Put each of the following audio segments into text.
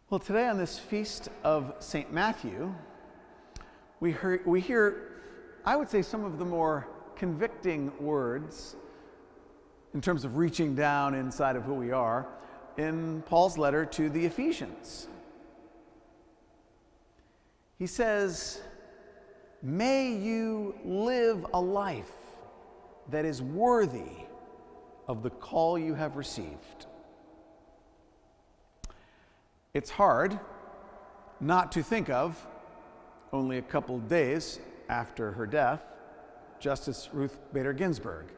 Well, today on this feast of St. Matthew, we hear, I would say, some of the more convicting words in terms of reaching down inside of who we are in Paul's letter to the Ephesians. He says, "May you live a life that is worthy of the call you have received." It's hard not to think of, only a couple days after her death, Justice Ruth Bader Ginsburg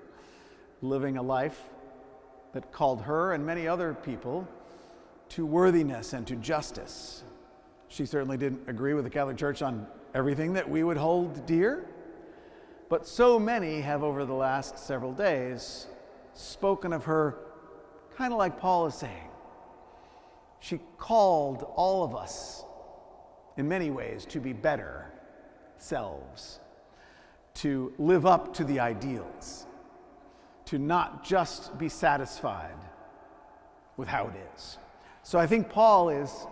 living a life that called her and many other people to worthiness and to justice. She certainly didn't agree with the Catholic Church on everything that we would hold dear, but so many have over the last several days spoken of her kind of like Paul is saying. She called all of us, in many ways, to be better selves, to live up to the ideals, to not just be satisfied with how it is. So I think Paul is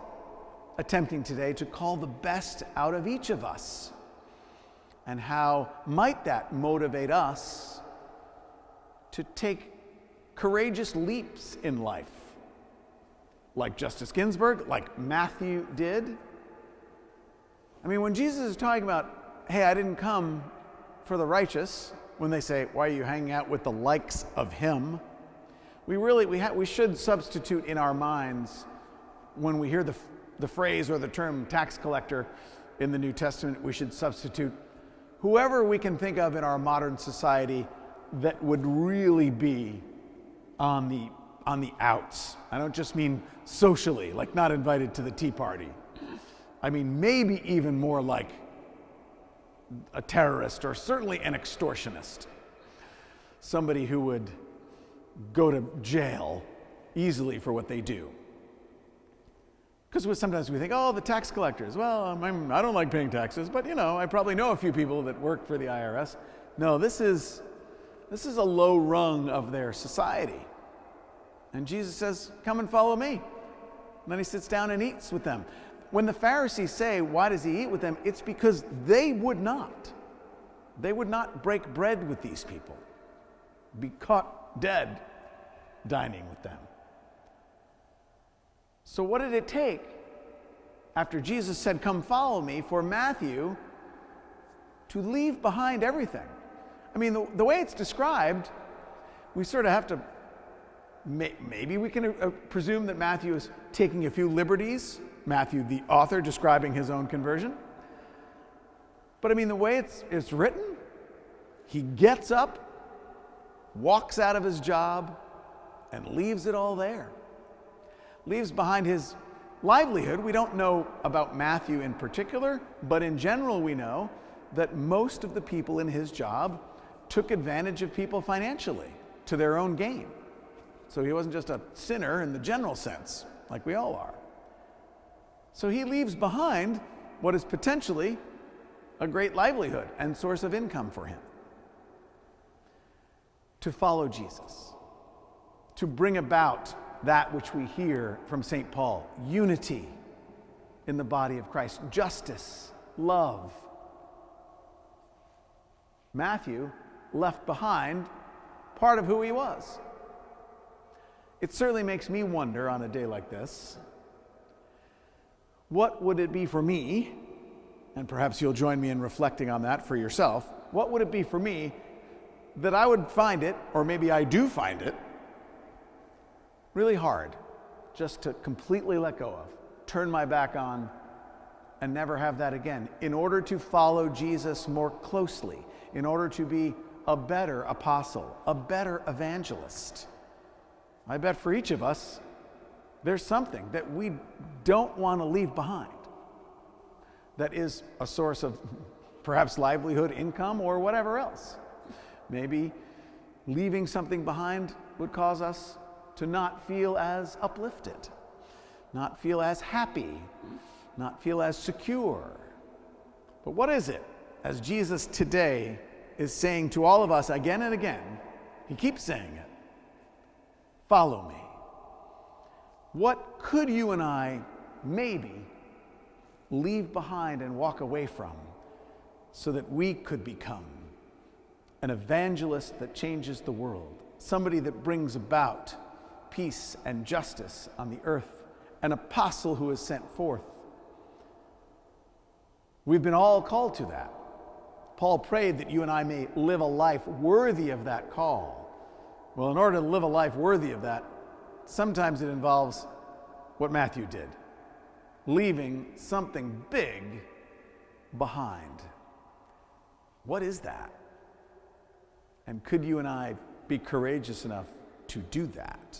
attempting today to call the best out of each of us. And how might that motivate us to take courageous leaps in life? Like Justice Ginsburg, like Matthew did. I mean, when Jesus is talking about, hey, I didn't come for the righteous, when they say, why are you hanging out with the likes of him? We should substitute in our minds, when we hear the phrase or the term tax collector in the New Testament, we should substitute whoever we can think of in our modern society that would really be on the outs. I don't just mean socially, like not invited to the Tea Party. I mean, maybe even more like a terrorist or certainly an extortionist. Somebody who would go to jail easily for what they do. Because sometimes we think, oh, the tax collectors. Well, I don't like paying taxes, but I probably know a few people that work for the IRS. No, this is a low rung of their society. And Jesus says, come and follow me. And then he sits down and eats with them. When the Pharisees say, why does he eat with them? It's because they would not break bread with these people, be caught dead dining with them. So what did it take after Jesus said, come follow me, for Matthew to leave behind everything? I mean, the way it's described, we sort of have to maybe we can presume that Matthew is taking a few liberties, Matthew, the author, describing his own conversion. But I mean, the way it's written, he gets up, walks out of his job, and leaves it all there. Leaves behind his livelihood. We don't know about Matthew in particular, but in general we know that most of the people in his job took advantage of people financially to their own gain. So he wasn't just a sinner in the general sense, like we all are. So he leaves behind what is potentially a great livelihood and source of income for him. To follow Jesus, to bring about that which we hear from St. Paul, unity in the body of Christ, justice, love. Matthew left behind part of who he was. It certainly makes me wonder on a day like this, what would it be for me, and perhaps you'll join me in reflecting on that for yourself, what would it be for me that I would find it, or maybe I do find it, really hard just to completely let go of, turn my back on, and never have that again, in order to follow Jesus more closely, in order to be a better apostle, a better evangelist. I bet for each of us, there's something that we don't want to leave behind that is a source of perhaps livelihood, income, or whatever else. Maybe leaving something behind would cause us to not feel as uplifted, not feel as happy, not feel as secure. But what is it, as Jesus today is saying to all of us again and again, he keeps saying it, follow me. What could you and I maybe leave behind and walk away from so that we could become an evangelist that changes the world, somebody that brings about peace and justice on the earth, an apostle who is sent forth. We've been all called to that. Paul prayed that you and I may live a life worthy of that call. Well, in order to live a life worthy of that, sometimes it involves what Matthew did, leaving something big behind. What is that? And could you and I be courageous enough to do that?